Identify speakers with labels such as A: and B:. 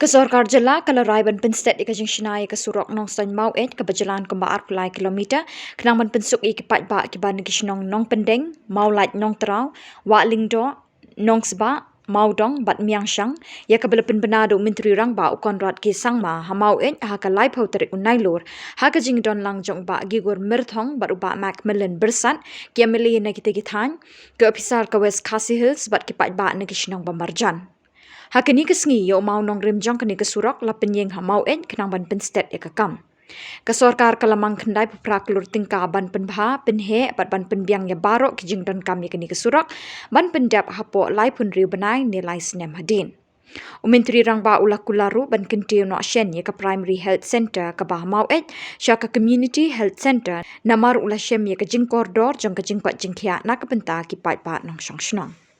A: Kesorkar jela kalau rai ban penstet di kajing shinai ke Surok Nongstoin-Maweit ke berjalan ke baar kulai kilometer kenang ban pensuk i kipat ba ki ban ki Shillong nong pendeng mau lait nong terau wa lingdo nong sba mau dong bat miang shang ya ke belepen benado menteri rang ba ukon rat ki sangma ha Maweit ha ka lai pau terik unai lur ha ka jing don lang jong ba gi gur mirthong ba ba Macmillan bersat ki ameli na kita gitan ke opisar ke West Khasi Hills bat kipat ba na ki Shillong ba marjan. Hakini kesngi yo Mawnongrim jong kini kesurok la penyeng ha Maweit kenang ban penstet ya kakam. Kesorkar kalamang kendai peprak lur tingka ban penbha penhe bat ban penbiang ya barok kijing don kami kini kesurok ban pendap Hapoh lai pun riu Bnai nilai senem hadin. Menteri rang ba ulah kularu ban kentiu no shen ya ke primary health center ke bah Maweit syaka community health center namar ulah shem ya ke jing koridor jong ke jing pat jing khia na ke penta ki pat ba nong shong shnong.